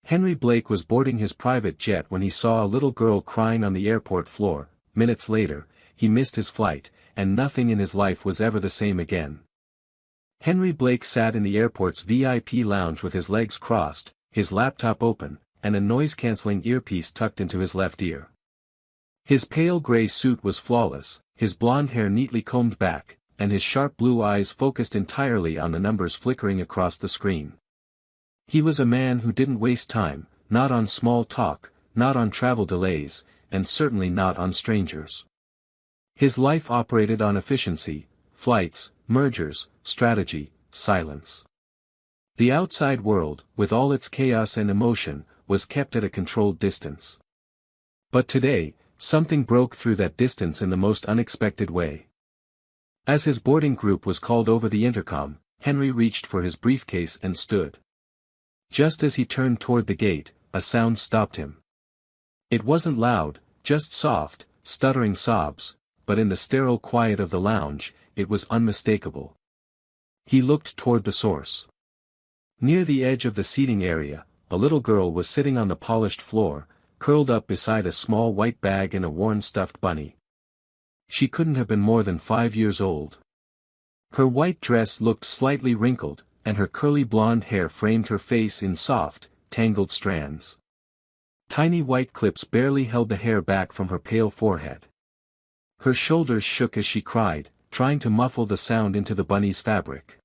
Henry Blake was boarding his private jet when he saw a little girl crying on the airport floor. Minutes later, he missed his flight, and nothing in his life was ever the same again. Henry Blake sat in the airport's VIP lounge with his legs crossed, his laptop open, and a noise-canceling earpiece tucked into his left ear. His pale gray suit was flawless, his blonde hair neatly combed back, and his sharp blue eyes focused entirely on the numbers flickering across the screen. He was a man who didn't waste time, not on small talk, not on travel delays, and certainly not on strangers. His life operated on efficiency, flights, mergers, strategy, silence. The outside world, with all its chaos and emotion, was kept at a controlled distance. But today, something broke through that distance in the most unexpected way. As his boarding group was called over the intercom, Henry reached for his briefcase and stood. Just as he turned toward the gate, a sound stopped him. It wasn't loud, just soft, stuttering sobs, but in the sterile quiet of the lounge, it was unmistakable. He looked toward the source. Near the edge of the seating area, a little girl was sitting on the polished floor, curled up beside a small white bag and a worn stuffed bunny. She couldn't have been more than 5 years old. Her white dress looked slightly wrinkled, and her curly blonde hair framed her face in soft, tangled strands. Tiny white clips barely held the hair back from her pale forehead. Her shoulders shook as she cried, trying to muffle the sound into the bunny's fabric.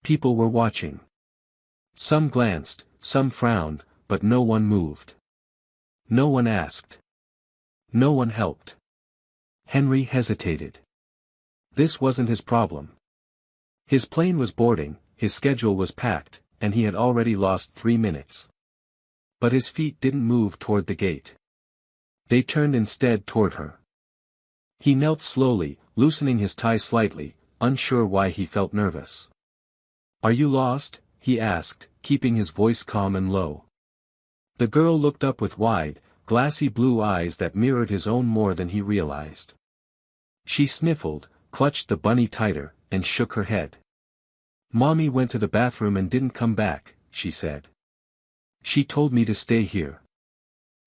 People were watching. Some glanced, some frowned, but no one moved. No one asked. No one helped. Henry hesitated. This wasn't his problem. His plane was boarding, his schedule was packed, and he had already lost 3 minutes. But his feet didn't move toward the gate. They turned instead toward her. He knelt slowly, loosening his tie slightly, unsure why he felt nervous. "Are you lost?" he asked, keeping his voice calm and low. The girl looked up with wide, glassy blue eyes that mirrored his own more than he realized. She sniffled, clutched the bunny tighter, and shook her head. "Mommy went to the bathroom and didn't come back," she said. "She told me to stay here."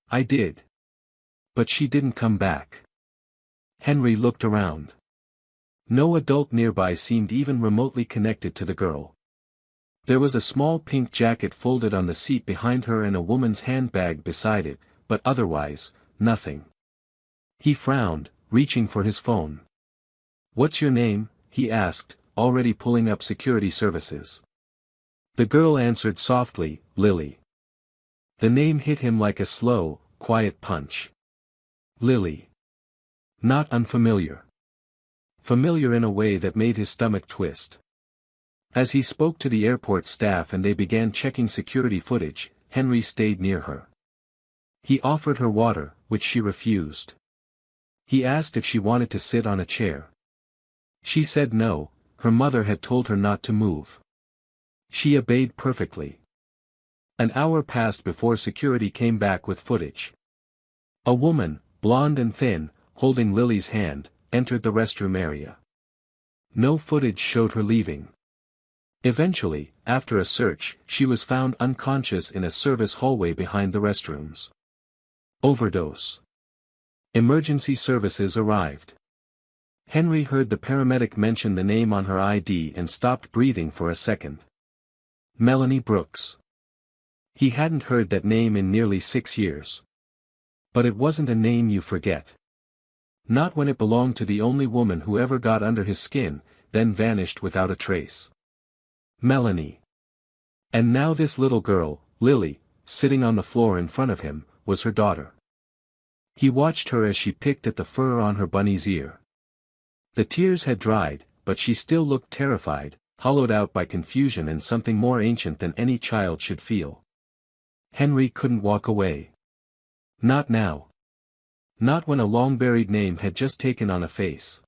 "I did. But she didn't come back." Henry looked around. No adult nearby seemed even remotely connected to the girl. There was a small pink jacket folded on the seat behind her and a woman's handbag beside it, but otherwise, nothing. He frowned, reaching for his phone. "What's your name?" he asked, already pulling up security services. The girl answered softly, "Lily." The name hit him like a slow, quiet punch. Lily. Not unfamiliar. Familiar in a way that made his stomach twist. As he spoke to the airport staff and they began checking security footage, Henry stayed near her. He offered her water, which she refused. He asked if she wanted to sit on a chair. She said no, her mother had told her not to move. She obeyed perfectly. An hour passed before security came back with footage. A woman, blonde and thin, holding Lily's hand, entered the restroom area. No footage showed her leaving. Eventually, after a search, she was found unconscious in a service hallway behind the restrooms. Overdose. Emergency services arrived. Henry heard the paramedic mention the name on her ID and stopped breathing for a second. Melanie Brooks. He hadn't heard that name in nearly 6 years. But it wasn't a name you forget. Not when it belonged to the only woman who ever got under his skin, then vanished without a trace. Melanie. And now this little girl, Lily, sitting on the floor in front of him, was her daughter. He watched her as she picked at the fur on her bunny's ear. The tears had dried, but she still looked terrified, hollowed out by confusion and something more ancient than any child should feel. Henry couldn't walk away. Not now. Not when a long-buried name had just taken on a face.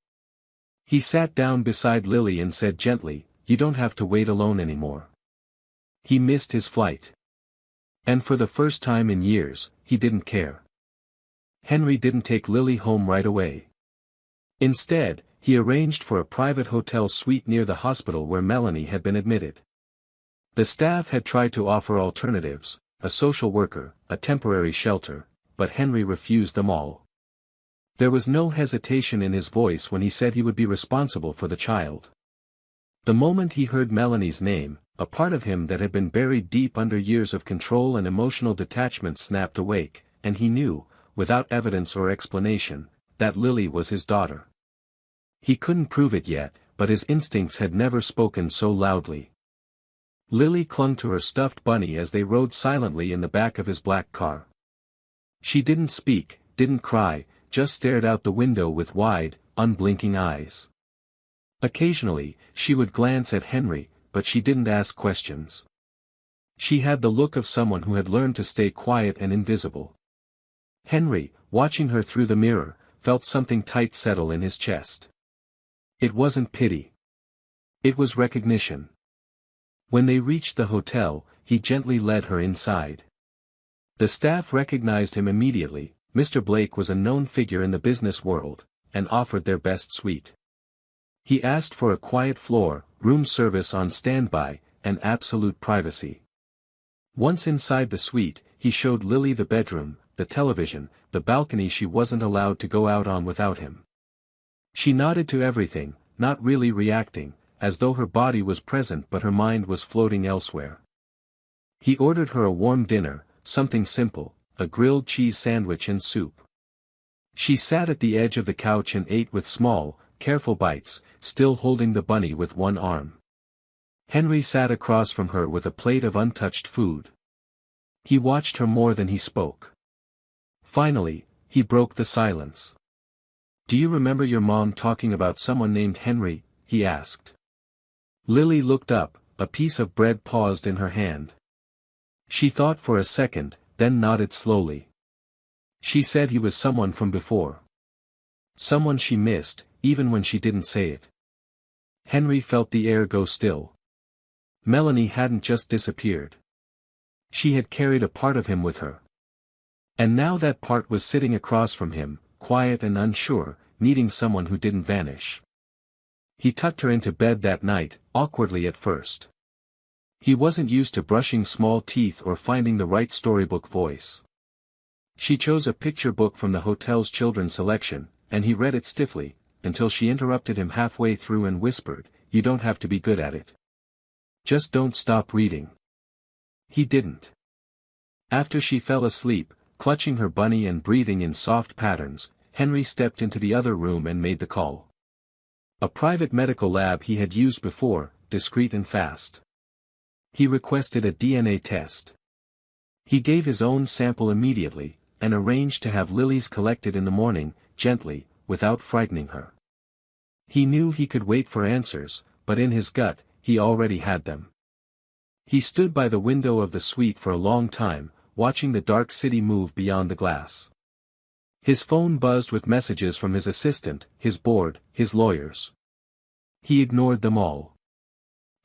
He sat down beside Lily and said gently, "You don't have to wait alone anymore." He missed his flight. And for the first time in years, he didn't care. Henry didn't take Lily home right away. Instead, he arranged for a private hotel suite near the hospital where Melanie had been admitted. The staff had tried to offer alternatives, a social worker, a temporary shelter, but Henry refused them all. There was no hesitation in his voice when he said he would be responsible for the child. The moment he heard Melanie's name, a part of him that had been buried deep under years of control and emotional detachment snapped awake, and he knew, without evidence or explanation, that Lily was his daughter. He couldn't prove it yet, but his instincts had never spoken so loudly. Lily clung to her stuffed bunny as they rode silently in the back of his black car. She didn't speak, didn't cry, just stared out the window with wide, unblinking eyes. Occasionally, she would glance at Henry, but she didn't ask questions. She had the look of someone who had learned to stay quiet and invisible. Henry, watching her through the mirror, felt something tight settle in his chest. It wasn't pity. It was recognition. When they reached the hotel, he gently led her inside. The staff recognized him immediately. Mr. Blake was a known figure in the business world, and offered their best suite. He asked for a quiet floor, room service on standby, and absolute privacy. Once inside the suite, he showed Lily the bedroom, the television, the balcony she wasn't allowed to go out on without him. She nodded to everything, not really reacting, as though her body was present but her mind was floating elsewhere. He ordered her a warm dinner, something simple, a grilled cheese sandwich and soup. She sat at the edge of the couch and ate with small, careful bites, still holding the bunny with one arm. Henry sat across from her with a plate of untouched food. He watched her more than he spoke. Finally, he broke the silence. "Do you remember your mom talking about someone named Henry?" he asked. Lily looked up, a piece of bread paused in her hand. She thought for a second, then nodded slowly. She said he was someone from before. Someone she missed, even when she didn't say it. Henry felt the air go still. Melanie hadn't just disappeared. She had carried a part of him with her. And now that part was sitting across from him, quiet and unsure, needing someone who didn't vanish. He tucked her into bed that night, awkwardly at first. He wasn't used to brushing small teeth or finding the right storybook voice. She chose a picture book from the hotel's children's selection, and he read it stiffly, until she interrupted him halfway through and whispered, "You don't have to be good at it. Just don't stop reading." He didn't. After she fell asleep, clutching her bunny and breathing in soft patterns, Henry stepped into the other room and made the call. A private medical lab he had used before, discreet and fast. He requested a DNA test. He gave his own sample immediately, and arranged to have Lily's collected in the morning, gently, without frightening her. He knew he could wait for answers, but in his gut, he already had them. He stood by the window of the suite for a long time, watching the dark city move beyond the glass. His phone buzzed with messages from his assistant, his board, his lawyers. He ignored them all.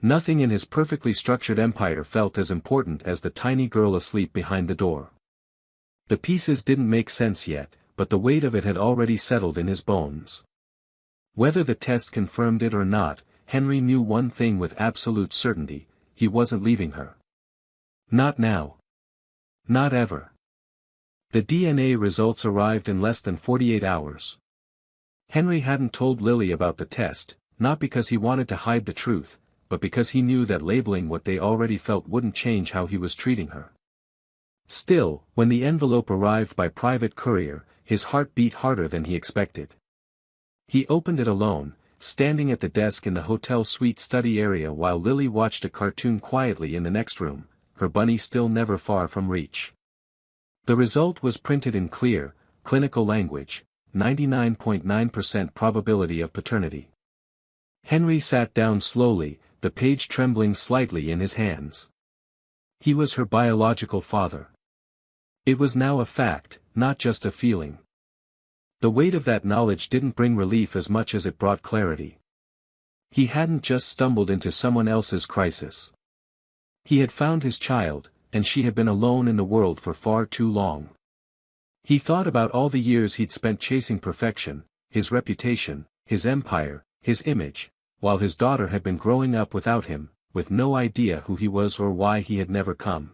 Nothing in his perfectly structured empire felt as important as the tiny girl asleep behind the door. The pieces didn't make sense yet, but the weight of it had already settled in his bones. Whether the test confirmed it or not, Henry knew one thing with absolute certainty: he wasn't leaving her. Not now. Not ever. The DNA results arrived in less than 48 hours. Henry hadn't told Lily about the test, not because he wanted to hide the truth, but because he knew that labeling what they already felt wouldn't change how he was treating her. Still, when the envelope arrived by private courier, his heart beat harder than he expected. He opened it alone, standing at the desk in the hotel suite study area while Lily watched a cartoon quietly in the next room, her bunny still never far from reach. The result was printed in clear, clinical language: 99.9% probability of paternity. Henry sat down slowly, the page trembling slightly in his hands. He was her biological father. It was now a fact, not just a feeling. The weight of that knowledge didn't bring relief as much as it brought clarity. He hadn't just stumbled into someone else's crisis. He had found his child, and she had been alone in the world for far too long. He thought about all the years he'd spent chasing perfection, his reputation, his empire, his image, while his daughter had been growing up without him, with no idea who he was or why he had never come.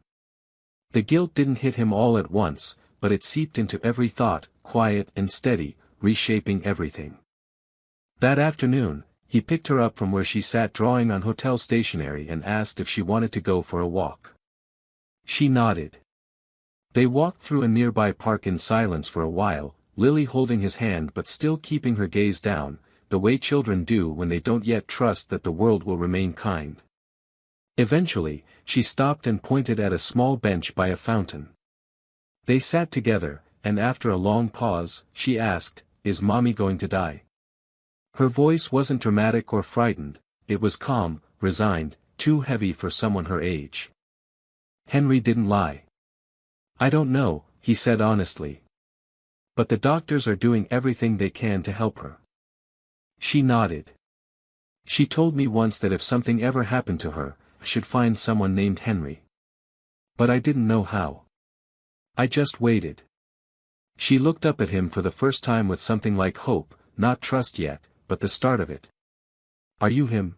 The guilt didn't hit him all at once, but it seeped into every thought, quiet and steady, reshaping everything. That afternoon, he picked her up from where she sat drawing on hotel stationery and asked if she wanted to go for a walk. She nodded. They walked through a nearby park in silence for a while, Lily holding his hand but still keeping her gaze down, the way children do when they don't yet trust that the world will remain kind. Eventually, she stopped and pointed at a small bench by a fountain. They sat together, and after a long pause, she asked, "Is Mommy going to die?" Her voice wasn't dramatic or frightened, it was calm, resigned, too heavy for someone her age. Henry didn't lie. "I don't know," he said honestly. "But the doctors are doing everything they can to help her." She nodded. "She told me once that if something ever happened to her, I should find someone named Henry. But I didn't know how. I just waited." She looked up at him for the first time with something like hope, not trust yet, but the start of it. "Are you him?"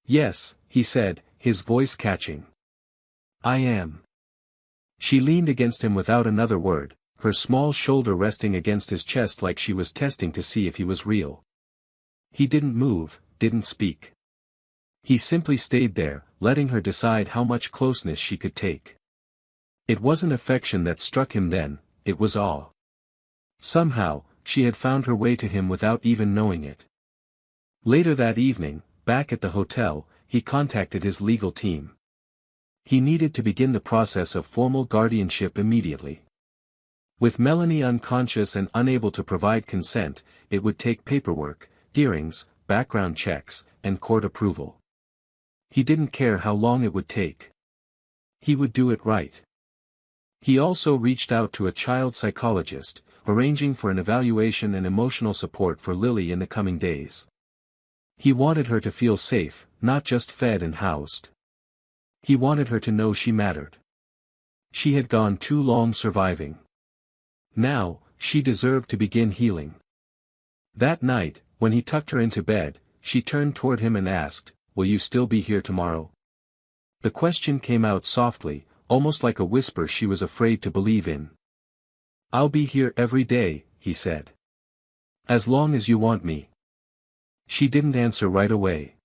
"Yes," he said, his voice catching. "I am." She leaned against him without another word, her small shoulder resting against his chest like she was testing to see if he was real. He didn't move, didn't speak. He simply stayed there, letting her decide how much closeness she could take. It wasn't affection that struck him then, it was awe. Somehow, she had found her way to him without even knowing it. Later that evening, back at the hotel, he contacted his legal team. He needed to begin the process of formal guardianship immediately. With Melanie unconscious and unable to provide consent, it would take paperwork, hearings, background checks, and court approval. He didn't care how long it would take. He would do it right. He also reached out to a child psychologist, arranging for an evaluation and emotional support for Lily in the coming days. He wanted her to feel safe, not just fed and housed. He wanted her to know she mattered. She had gone too long surviving. Now, she deserved to begin healing. That night, when he tucked her into bed, she turned toward him and asked, "Will you still be here tomorrow?" The question came out softly, almost like a whisper she was afraid to believe in. "I'll be here every day," he said. "As long as you want me." She didn't answer right away.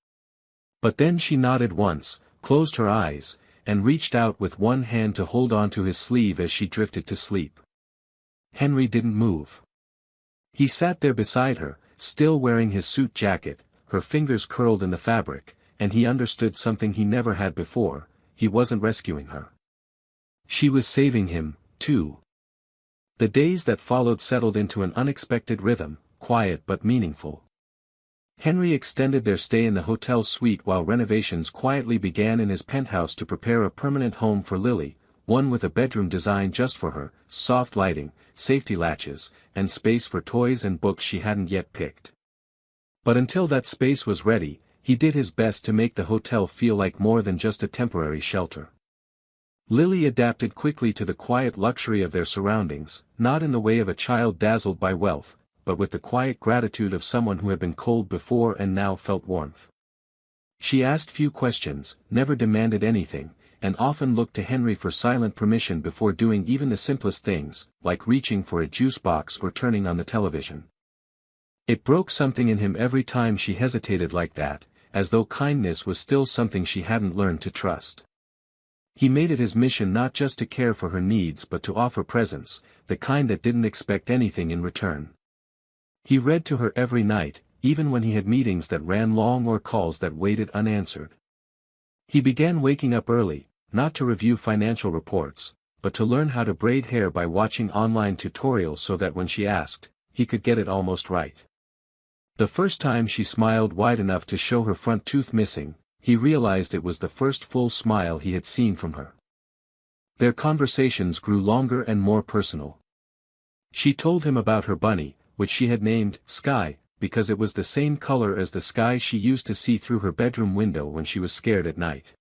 But then she nodded once, closed her eyes, and reached out with one hand to hold onto his sleeve as she drifted to sleep. Henry didn't move. He sat there beside her, still wearing his suit jacket, her fingers curled in the fabric, and he understood something he never had before: he wasn't rescuing her. She was saving him, too. The days that followed settled into an unexpected rhythm, quiet but meaningful. Henry extended their stay in the hotel suite while renovations quietly began in his penthouse to prepare a permanent home for Lily, one with a bedroom designed just for her, soft lighting, safety latches, and space for toys and books she hadn't yet picked. But until that space was ready, he did his best to make the hotel feel like more than just a temporary shelter. Lily adapted quickly to the quiet luxury of their surroundings, not in the way of a child dazzled by wealth, but with the quiet gratitude of someone who had been cold before and now felt warmth. She asked few questions, never demanded anything, and often looked to Henry for silent permission before doing even the simplest things, like reaching for a juice box or turning on the television. It broke something in him every time she hesitated like that, as though kindness was still something she hadn't learned to trust. He made it his mission not just to care for her needs but to offer presence, the kind that didn't expect anything in return. He read to her every night, even when he had meetings that ran long or calls that waited unanswered. He began waking up early, not to review financial reports, but to learn how to braid hair by watching online tutorials so that when she asked, he could get it almost right. The first time she smiled wide enough to show her front tooth missing, he realized it was the first full smile he had seen from her. Their conversations grew longer and more personal. She told him about her bunny, which she had named Sky, because it was the same color as the sky she used to see through her bedroom window when she was scared at night.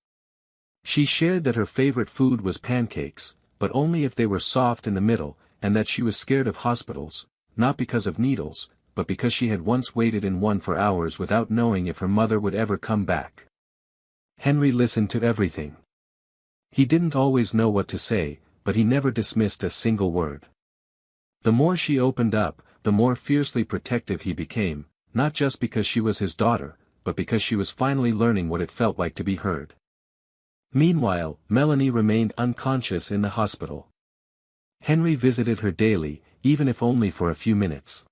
She shared that her favorite food was pancakes, but only if they were soft in the middle, and that she was scared of hospitals, not because of needles, but because she had once waited in one for hours without knowing if her mother would ever come back. Henry listened to everything. He didn't always know what to say, but he never dismissed a single word. The more she opened up, the more fiercely protective he became, not just because she was his daughter, but because she was finally learning what it felt like to be heard. Meanwhile, Melanie remained unconscious in the hospital. Henry visited her daily, even if only for a few minutes.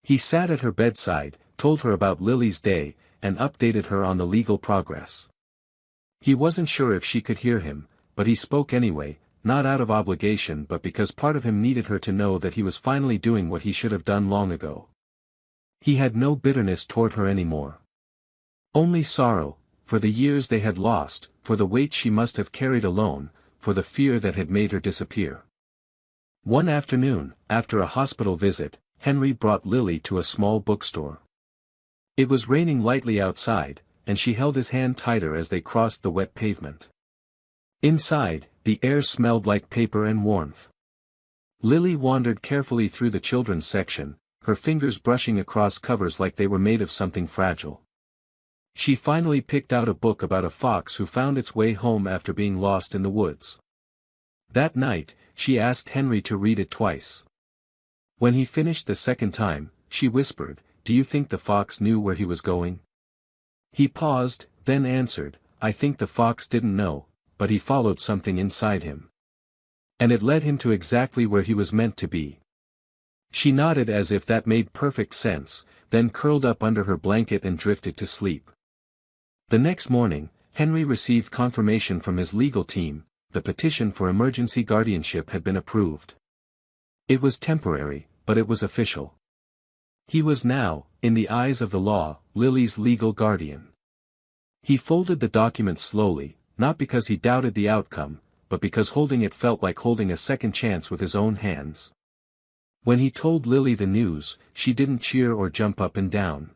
He sat at her bedside, told her about Lily's day, and updated her on the legal progress. He wasn't sure if she could hear him, but he spoke anyway, not out of obligation but because part of him needed her to know that he was finally doing what he should have done long ago. He had no bitterness toward her anymore. Only sorrow, for the years they had lost, for the weight she must have carried alone, for the fear that had made her disappear. One afternoon, after a hospital visit, Henry brought Lily to a small bookstore. It was raining lightly outside, and she held his hand tighter as they crossed the wet pavement. Inside, the air smelled like paper and warmth. Lily wandered carefully through the children's section, her fingers brushing across covers like they were made of something fragile. She finally picked out a book about a fox who found its way home after being lost in the woods. That night, she asked Henry to read it twice. When he finished the second time, she whispered, "Do you think the fox knew where he was going?" He paused, then answered, "I think the fox didn't know, but he followed something inside him. And it led him to exactly where he was meant to be." She nodded as if that made perfect sense, then curled up under her blanket and drifted to sleep. The next morning, Henry received confirmation from his legal team. The petition for emergency guardianship had been approved. It was temporary, but it was official. He was now, in the eyes of the law, Lily's legal guardian. He folded the document slowly, not because he doubted the outcome, but because holding it felt like holding a second chance with his own hands. When he told Lily the news, she didn't cheer or jump up and down.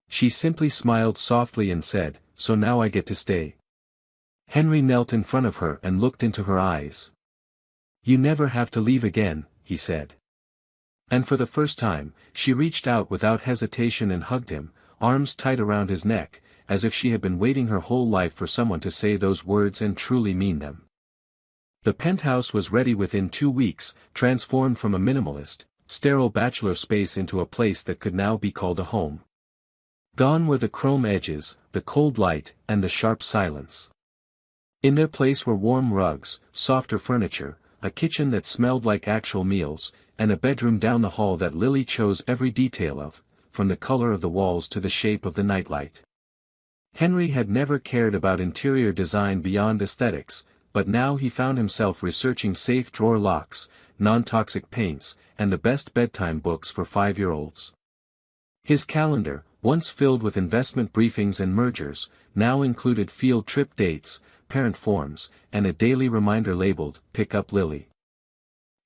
She simply smiled softly and said, "So now I get to stay." Henry knelt in front of her and looked into her eyes. "You never have to leave again," he said. And for the first time, she reached out without hesitation and hugged him, arms tight around his neck, as if she had been waiting her whole life for someone to say those words and truly mean them. The penthouse was ready within 2 weeks, transformed from a minimalist, sterile bachelor space into a place that could now be called a home. Gone were the chrome edges, the cold light, and the sharp silence. In their place were warm rugs, softer furniture, a kitchen that smelled like actual meals, and a bedroom down the hall that Lily chose every detail of, from the color of the walls to the shape of the nightlight. Henry had never cared about interior design beyond aesthetics, but now he found himself researching safe drawer locks, non-toxic paints, and the best bedtime books for 5-year-olds. His calendar, once filled with investment briefings and mergers, now included field trip dates, parent forms, and a daily reminder labeled, "Pick up Lily."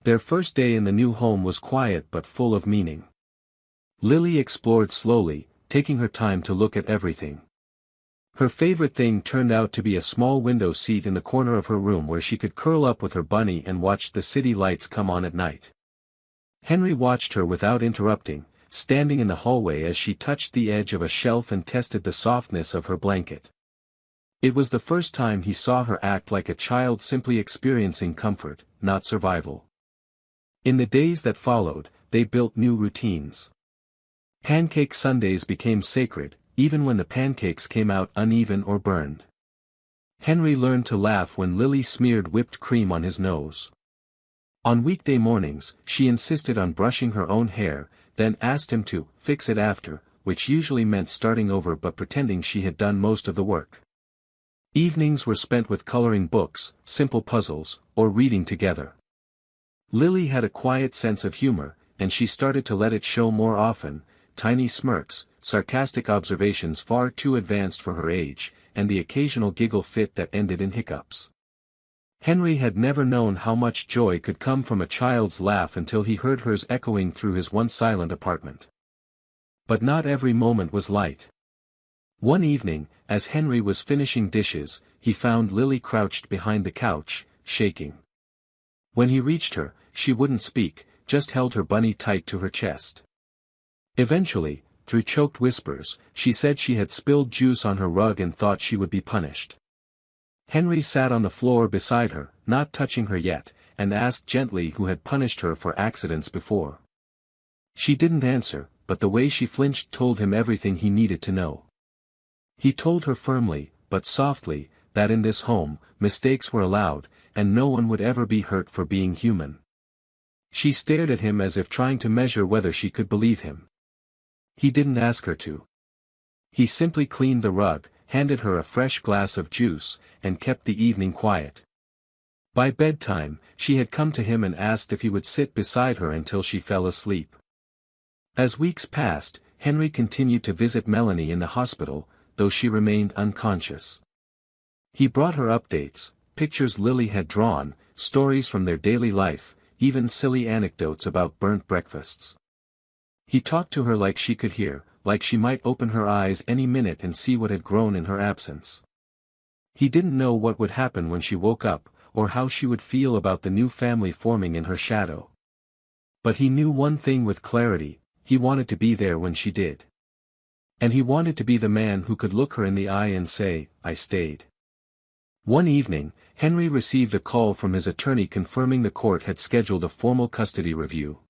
Their first day in the new home was quiet but full of meaning. Lily explored slowly, taking her time to look at everything. Her favorite thing turned out to be a small window seat in the corner of her room where she could curl up with her bunny and watch the city lights come on at night. Henry watched her without interrupting, standing in the hallway as she touched the edge of a shelf and tested the softness of her blanket. It was the first time he saw her act like a child simply experiencing comfort, not survival. In the days that followed, they built new routines. Pancake Sundays became sacred, even when the pancakes came out uneven or burned. Henry learned to laugh when Lily smeared whipped cream on his nose. On weekday mornings, she insisted on brushing her own hair, then asked him to fix it after, which usually meant starting over but pretending she had done most of the work. Evenings were spent with coloring books, simple puzzles, or reading together. Lily had a quiet sense of humor, and she started to let it show more often, tiny smirks, sarcastic observations far too advanced for her age, and the occasional giggle fit that ended in hiccups. Henry had never known how much joy could come from a child's laugh until he heard hers echoing through his once silent apartment. But not every moment was light. One evening, as Henry was finishing dishes, he found Lily crouched behind the couch, shaking. When he reached her, she wouldn't speak, just held her bunny tight to her chest. Eventually, through choked whispers, she said she had spilled juice on her rug and thought she would be punished. Henry sat on the floor beside her, not touching her yet, and asked gently who had punished her for accidents before. She didn't answer, but the way she flinched told him everything he needed to know. He told her firmly, but softly, that in this home, mistakes were allowed, and no one would ever be hurt for being human. She stared at him as if trying to measure whether she could believe him. He didn't ask her to. He simply cleaned the rug, handed her a fresh glass of juice, and kept the evening quiet. By bedtime, she had come to him and asked if he would sit beside her until she fell asleep. As weeks passed, Henry continued to visit Melanie in the hospital, though she remained unconscious. He brought her updates, pictures Lily had drawn, stories from their daily life, even silly anecdotes about burnt breakfasts. He talked to her like she could hear, like she might open her eyes any minute and see what had grown in her absence. He didn't know what would happen when she woke up, or how she would feel about the new family forming in her shadow. But he knew one thing with clarity: he wanted to be there when she did. And he wanted to be the man who could look her in the eye and say, "I stayed." One evening, Henry received a call from his attorney confirming the court had scheduled a formal custody review.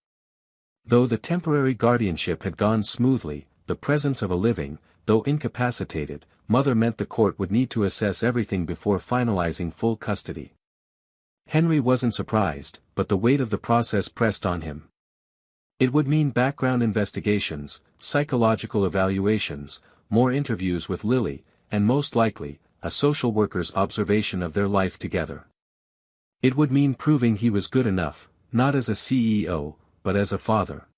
Though the temporary guardianship had gone smoothly, the presence of a living, though incapacitated, mother meant the court would need to assess everything before finalizing full custody. Henry wasn't surprised, but the weight of the process pressed on him. It would mean background investigations, psychological evaluations, more interviews with Lily, and most likely, a social worker's observation of their life together. It would mean proving he was good enough, not as a CEO, but as a father.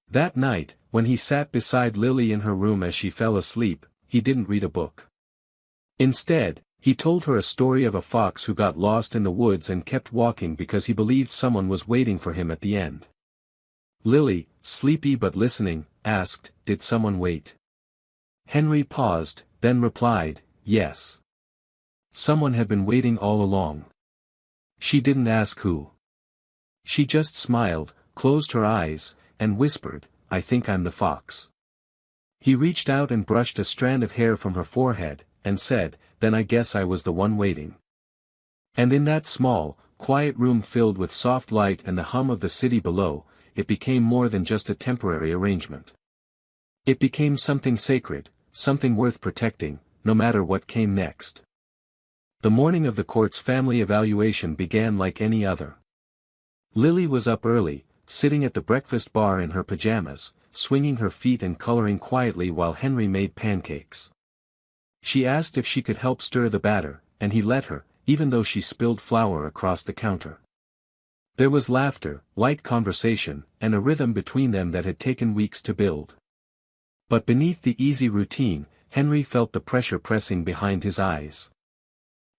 That night, when he sat beside Lily in her room as she fell asleep, he didn't read a book. Instead, he told her a story of a fox who got lost in the woods and kept walking because he believed someone was waiting for him at the end. Lily, sleepy but listening, asked, "Did someone wait?" Henry paused, then replied, "Yes. Someone had been waiting all along." She didn't ask who. She just smiled, closed her eyes, and whispered, "I think I'm the fox." He reached out and brushed a strand of hair from her forehead, and said, "Then I guess I was the one waiting." And in that small, quiet room filled with soft light and the hum of the city below, it became more than just a temporary arrangement. It became something sacred, something worth protecting, no matter what came next. The morning of the court's family evaluation began like any other. Lily was up early, sitting at the breakfast bar in her pajamas, swinging her feet and coloring quietly while Henry made pancakes. She asked if she could help stir the batter, and he let her, even though she spilled flour across the counter. There was laughter, light conversation, and a rhythm between them that had taken weeks to build. But beneath the easy routine, Henry felt the pressure pressing behind his eyes.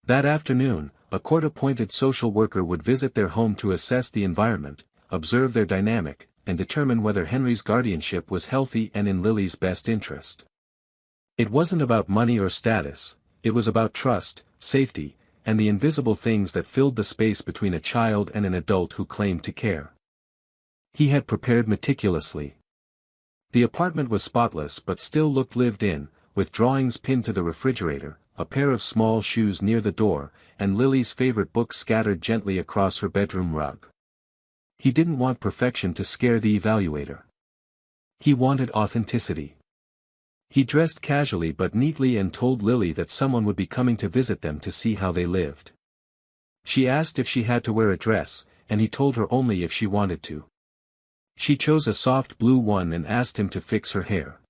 That afternoon, a court-appointed social worker would visit their home to assess the environment, observe their dynamic, and determine whether Henry's guardianship was healthy and in Lily's best interest. It wasn't about money or status, it was about trust, safety, and the invisible things that filled the space between a child and an adult who claimed to care. He had prepared meticulously. The apartment was spotless but still looked lived in, with drawings pinned to the refrigerator, a pair of small shoes near the door, and Lily's favorite book scattered gently across her bedroom rug. He didn't want perfection to scare the evaluator. He wanted authenticity. He dressed casually but neatly and told Lily that someone would be coming to visit them to see how they lived. She asked if she had to wear a dress, and he told her only if she wanted to. She chose a soft blue one and asked him to fix her hair.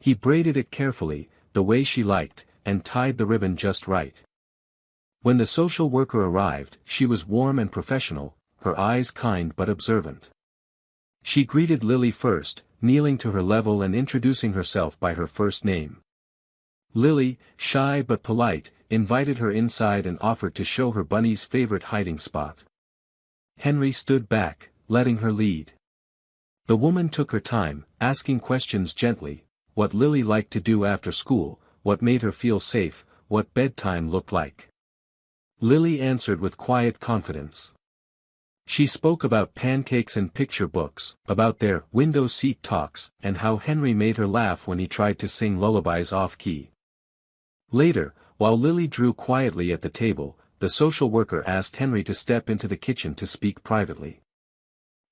He braided it carefully, the way she liked, and tied the ribbon just right. When the social worker arrived, she was warm and professional, her eyes kind but observant. She greeted Lily first, kneeling to her level and introducing herself by her first name. Lily, shy but polite, invited her inside and offered to show her Bunny's favorite hiding spot. Henry stood back, letting her lead. The woman took her time, asking questions gently: what Lily liked to do after school, what made her feel safe, what bedtime looked like. Lily answered with quiet confidence. She spoke about pancakes and picture books, about their window seat talks, and how Henry made her laugh when he tried to sing lullabies off-key. Later, While Lily drew quietly at the table, the social worker asked Henry to step into the kitchen to speak privately.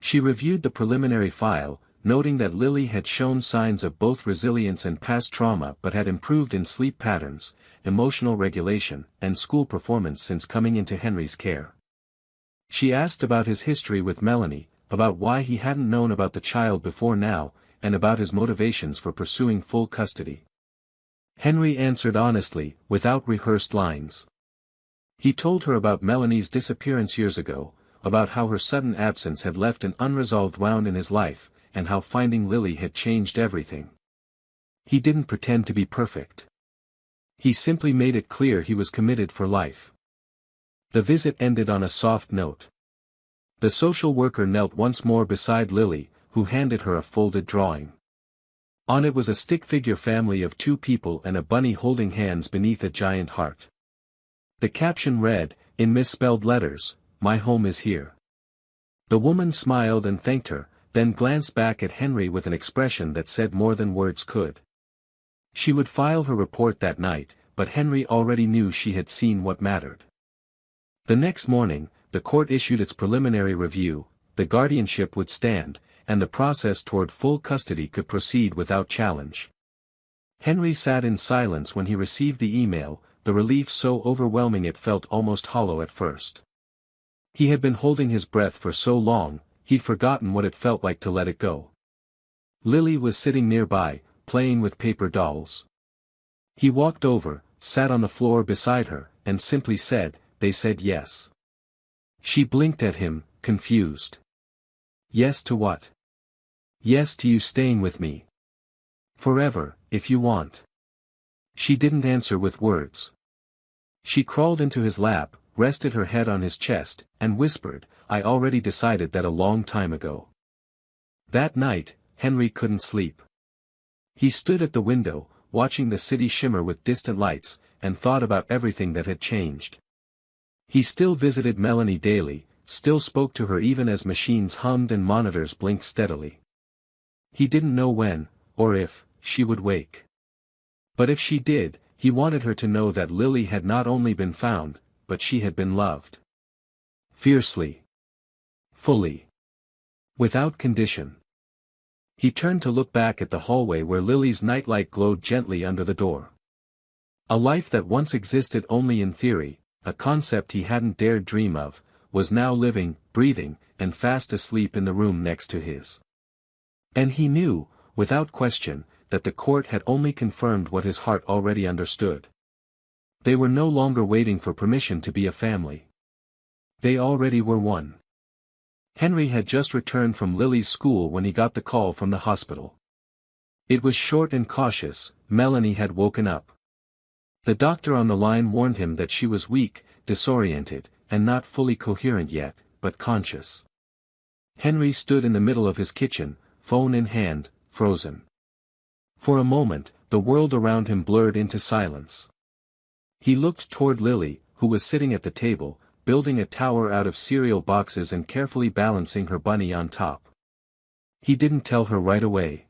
She reviewed the preliminary file, noting that Lily had shown signs of both resilience and past trauma but had improved in sleep patterns, emotional regulation, and school performance since coming into Henry's care. She asked about his history with Melanie, about why he hadn't known about the child before now, and about his motivations for pursuing full custody. Henry answered honestly, without rehearsed lines. He told her about Melanie's disappearance years ago, about how her sudden absence had left an unresolved wound in his life, and how finding Lily had changed everything. He didn't pretend to be perfect. He simply made it clear he was committed for life. The visit ended on a soft note. The social worker knelt once more beside Lily, who handed her a folded drawing. On it was a stick figure family of 2 people and a bunny holding hands beneath a giant heart. The caption read, in misspelled letters, "My home is here." The woman smiled and thanked her, then glanced back at Henry with an expression that said more than words could. She would file her report that night, but Henry already knew she had seen what mattered. The next morning, the court issued its preliminary review, the guardianship would stand, and the process toward full custody could proceed without challenge. Henry sat in silence when he received the email, the relief so overwhelming it felt almost hollow at first. He had been holding his breath for so long, he'd forgotten what it felt like to let it go. Lily was sitting nearby, playing with paper dolls. He walked over, sat on the floor beside her, and simply said, "They said yes." She blinked at him, confused. "Yes to what?" "Yes to you staying with me. Forever, if you want." She didn't answer with words. She crawled into his lap, rested her head on his chest, and whispered, "I already decided that a long time ago." That night, Henry couldn't sleep. He stood at the window, watching the city shimmer with distant lights, and thought about everything that had changed. He still visited Melanie daily, still spoke to her even as machines hummed and monitors blinked steadily. He didn't know when, or if, she would wake. But if she did, he wanted her to know that Lily had not only been found, but she had been loved. Fiercely. Fully. Without condition. He turned to look back at the hallway where Lily's nightlight glowed gently under the door. A life that once existed only in theory, a concept he hadn't dared dream of, was now living, breathing, and fast asleep in the room next to his. And he knew, without question, that the court had only confirmed what his heart already understood. They were no longer waiting for permission to be a family. They already were one. Henry had just returned from Lily's school when he got the call from the hospital. It was short and cautious. Melanie had woken up. The doctor on the line warned him that she was weak, disoriented, and not fully coherent yet, but conscious. Henry stood in the middle of his kitchen, phone in hand, frozen. For a moment, the world around him blurred into silence. He looked toward Lily, who was sitting at the table, building a tower out of cereal boxes and carefully balancing her bunny on top. He didn't tell her right away.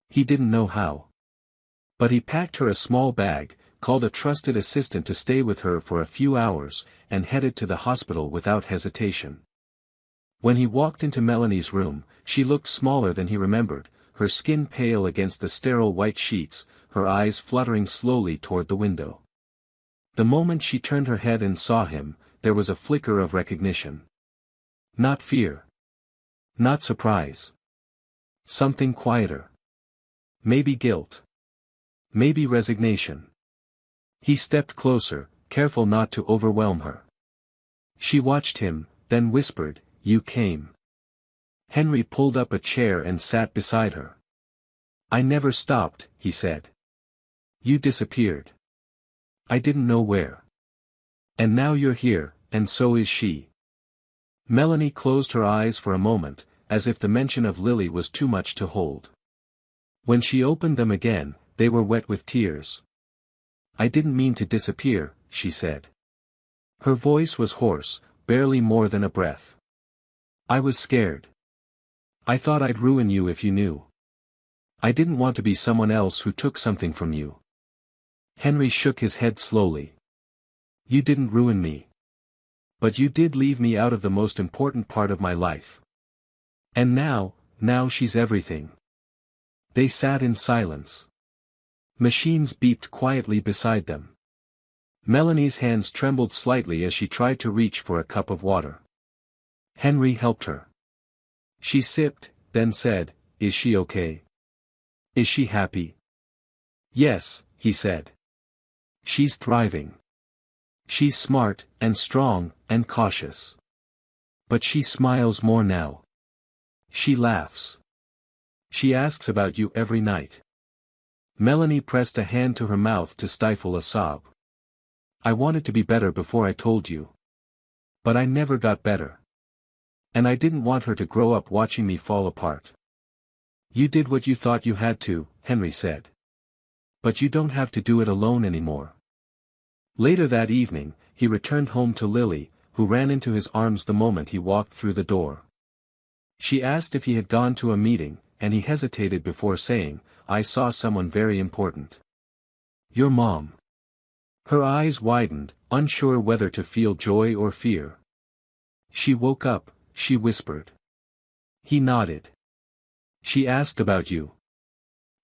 He didn't know how. But he packed her a small bag, called a trusted assistant to stay with her for a few hours, and headed to the hospital without hesitation. When he walked into Melanie's room, she looked smaller than he remembered, her skin pale against the sterile white sheets, her eyes fluttering slowly toward the window. The moment she turned her head and saw him, there was a flicker of recognition. Not fear. Not surprise. Something quieter. Maybe guilt. Maybe resignation. He stepped closer, careful not to overwhelm her. She watched him, then whispered, "You came." Henry pulled up a chair and sat beside her. "I never stopped," he said. "You disappeared. I didn't know where. And now you're here, and so is she." Melanie closed her eyes for a moment, as if the mention of Lily was too much to hold. When she opened them again, they were wet with tears. "I didn't mean to disappear," she said. Her voice was hoarse, barely more than a breath. "I was scared. I thought I'd ruin you if you knew. I didn't want to be someone else who took something from you." Henry shook his head slowly. You didn't ruin me. But you did leave me out of the most important part of my life. And now she's everything. They sat in silence. Machines beeped quietly beside them. Melanie's hands trembled slightly as she tried to reach for a cup of water. Henry helped her. She sipped, then said, "Is she okay? Is she happy?" "Yes," he said. "She's thriving. She's smart, and strong, and cautious. But she smiles more now. She laughs. She asks about you every night." Melanie pressed a hand to her mouth to stifle a sob. "I wanted to be better before I told you. But I never got better. And I didn't want her to grow up watching me fall apart." "You did what you thought you had to," Henry said. "But you don't have to do it alone anymore." Later that evening, he returned home to Lily, who ran into his arms the moment he walked through the door. She asked if he had gone to a meeting, and he hesitated before saying, "I saw someone very important." "Your mom." Her eyes widened, unsure whether to feel joy or fear. "She woke up," she whispered. He nodded. "She asked about you.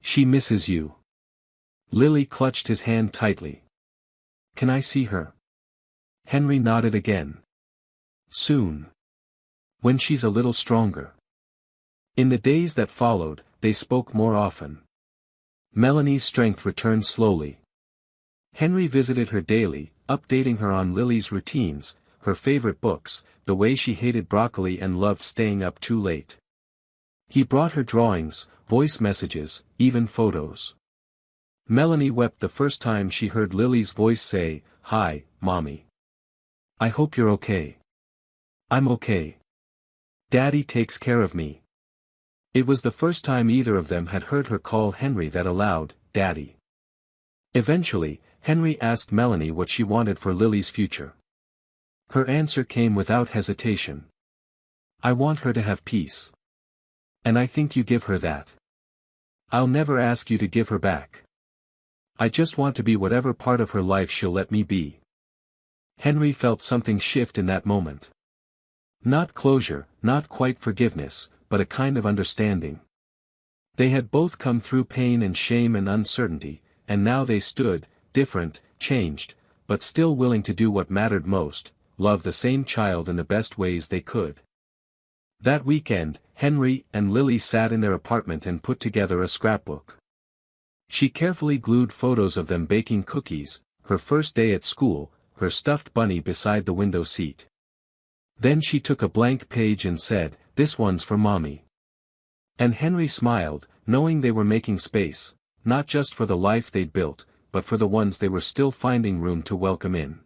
She misses you." Lily clutched his hand tightly. "Can I see her?" Henry nodded again. "Soon. When she's a little stronger." In the days that followed, they spoke more often. Melanie's strength returned slowly. Henry visited her daily, updating her on Lily's routines, her favorite books, the way she hated broccoli and loved staying up too late. He brought her drawings, voice messages, even photos. Melanie wept the first time she heard Lily's voice say, "Hi, Mommy. I hope you're okay." "I'm okay. Daddy takes care of me." It was the first time either of them had heard her call Henry that aloud, Daddy. Eventually, Henry asked Melanie what she wanted for Lily's future. Her answer came without hesitation. "I want her to have peace. And I think you give her that. I'll never ask you to give her back. I just want to be whatever part of her life she'll let me be." Henry felt something shift in that moment. Not closure, not quite forgiveness, but a kind of understanding. They had both come through pain and shame and uncertainty, and now they stood, different, changed, but still willing to do what mattered most, love the same child in the best ways they could. That weekend, Henry and Lily sat in their apartment and put together a scrapbook. She carefully glued photos of them baking cookies, her first day at school, her stuffed bunny beside the window seat. Then she took a blank page and said, "This one's for Mommy." And Henry smiled, knowing they were making space, not just for the life they'd built, but for the ones they were still finding room to welcome in.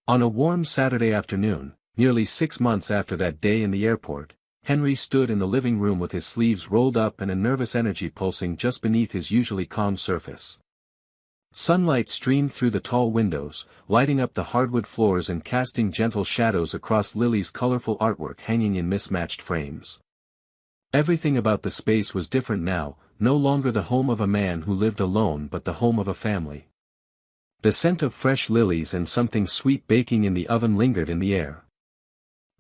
On a warm Saturday afternoon, nearly 6 months after that day in the airport, Henry stood in the living room with his sleeves rolled up and a nervous energy pulsing just beneath his usually calm surface. Sunlight streamed through the tall windows, lighting up the hardwood floors and casting gentle shadows across Lily's colorful artwork hanging in mismatched frames. Everything about the space was different now, no longer the home of a man who lived alone but the home of a family. The scent of fresh lilies and something sweet baking in the oven lingered in the air.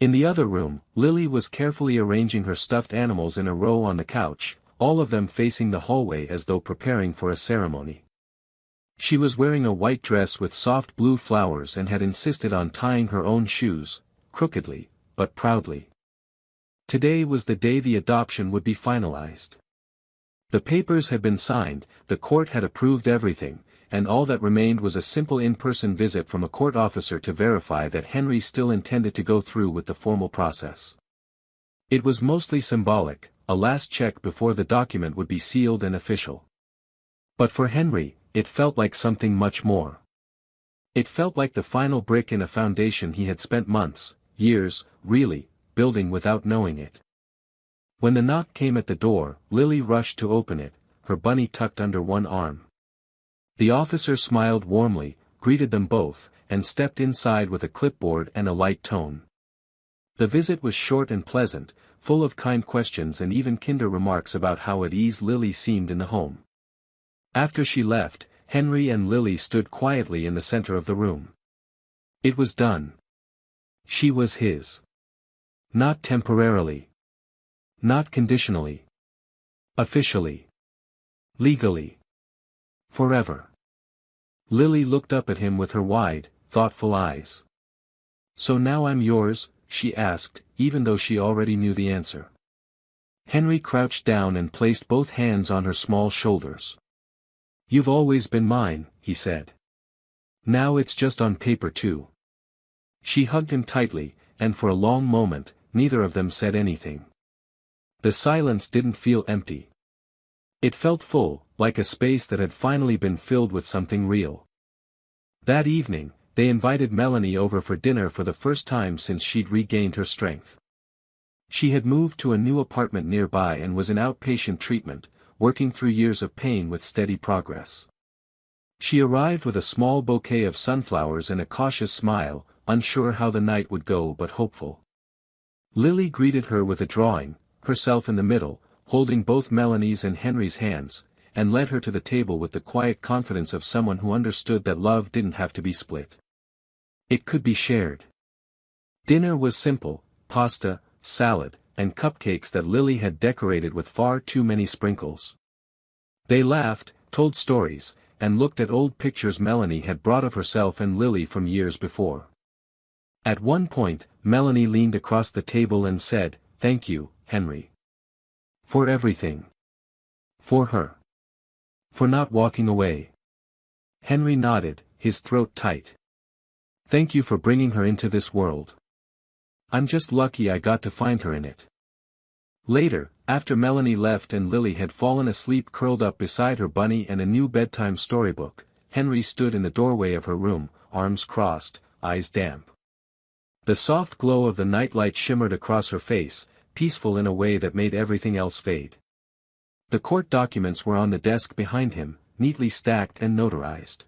In the other room, Lily was carefully arranging her stuffed animals in a row on the couch, all of them facing the hallway as though preparing for a ceremony. She was wearing a white dress with soft blue flowers and had insisted on tying her own shoes, crookedly, but proudly. Today was the day the adoption would be finalized. The papers had been signed, the court had approved everything, and all that remained was a simple in-person visit from a court officer to verify that Henry still intended to go through with the formal process. It was mostly symbolic, a last check before the document would be sealed and official. But for Henry, it felt like something much more. It felt like the final brick in a foundation he had spent months, years, really, building without knowing it. When the knock came at the door, Lily rushed to open it, her bunny tucked under one arm. The officer smiled warmly, greeted them both, and stepped inside with a clipboard and a light tone. The visit was short and pleasant, full of kind questions and even kinder remarks about how at ease Lily seemed in the home. After she left, Henry and Lily stood quietly in the center of the room. It was done. She was his. Not temporarily. Not conditionally. Officially. Legally. Forever. Lily looked up at him with her wide, thoughtful eyes. "So now I'm yours?" she asked, even though she already knew the answer. Henry crouched down and placed both hands on her small shoulders. "You've always been mine," he said. "Now it's just on paper too." She hugged him tightly, and for a long moment, neither of them said anything. The silence didn't feel empty. It felt full, like a space that had finally been filled with something real. That evening, they invited Melanie over for dinner for the first time since she'd regained her strength. She had moved to a new apartment nearby and was in outpatient treatment, working through years of pain with steady progress. She arrived with a small bouquet of sunflowers and a cautious smile, unsure how the night would go but hopeful. Lily greeted her with a drawing, herself in the middle, holding both Melanie's and Henry's hands, and led her to the table with the quiet confidence of someone who understood that love didn't have to be split. It could be shared. Dinner was simple: pasta, salad, and cupcakes that Lily had decorated with far too many sprinkles. They laughed, told stories, and looked at old pictures Melanie had brought of herself and Lily from years before. At one point, Melanie leaned across the table and said, "Thank you, Henry. For everything. For her. For not walking away." Henry nodded, his throat tight. "Thank you for bringing her into this world. I'm just lucky I got to find her in it." Later, after Melanie left and Lily had fallen asleep curled up beside her bunny and a new bedtime storybook, Henry stood in the doorway of her room, arms crossed, eyes damp. The soft glow of the nightlight shimmered across her face, peaceful in a way that made everything else fade. The court documents were on the desk behind him, neatly stacked and notarized.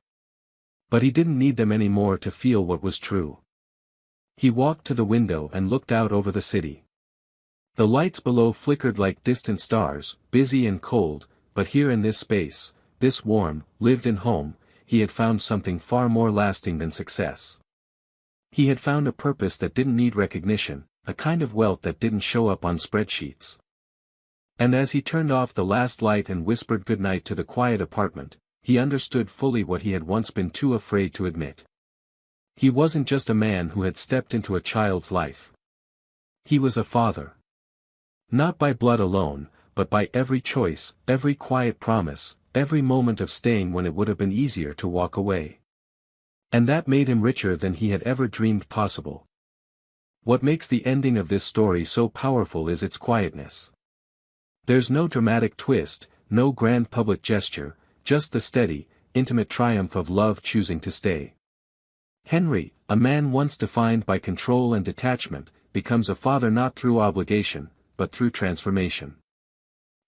But he didn't need them anymore to feel what was true. He walked to the window and looked out over the city. The lights below flickered like distant stars, busy and cold, but here in this space, this warm, lived-in home, he had found something far more lasting than success. He had found a purpose that didn't need recognition, a kind of wealth that didn't show up on spreadsheets. And as he turned off the last light and whispered goodnight to the quiet apartment, he understood fully what he had once been too afraid to admit. He wasn't just a man who had stepped into a child's life. He was a father. Not by blood alone, but by every choice, every quiet promise, every moment of staying when it would have been easier to walk away. And that made him richer than he had ever dreamed possible. What makes the ending of this story so powerful is its quietness. There's no dramatic twist, no grand public gesture, just the steady, intimate triumph of love choosing to stay. Henry, a man once defined by control and detachment, becomes a father not through obligation, but through transformation.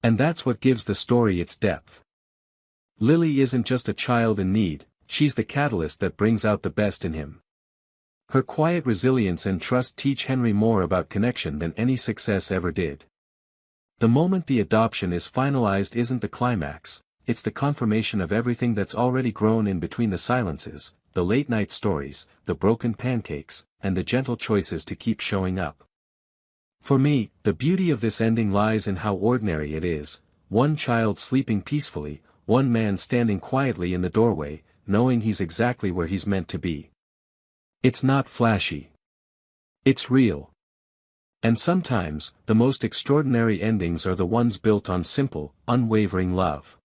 And that's what gives the story its depth. Lily isn't just a child in need, she's the catalyst that brings out the best in him. Her quiet resilience and trust teach Henry more about connection than any success ever did. The moment the adoption is finalized isn't the climax, it's the confirmation of everything that's already grown in between the silences, the late-night stories, the broken pancakes, and the gentle choices to keep showing up. For me, the beauty of this ending lies in how ordinary it is: one child sleeping peacefully, one man standing quietly in the doorway, knowing he's exactly where he's meant to be. It's not flashy. It's real. And sometimes, the most extraordinary endings are the ones built on simple, unwavering love.